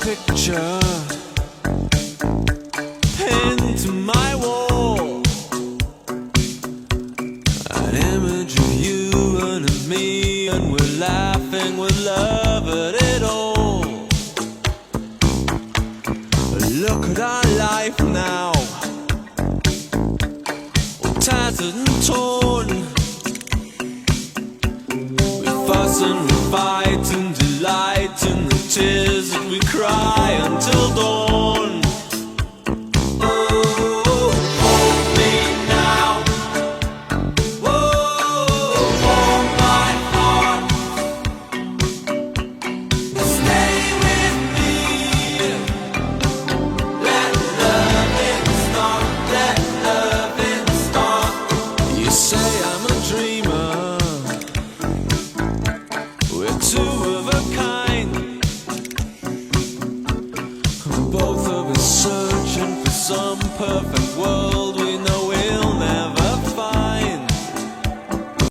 picture pinned to my wall, an image of you and of me, and we're laughing with love at it all. Look at our life now, all tattered and torn. We fuss and we fight and delight in the tears that we cry until dawn. Oh, hold me now. Oh, warm my heart. Stay with me. Let loving start. Let loving start. You say I'm a dreamer. We're two of a kind. Both of us searching for some perfect world.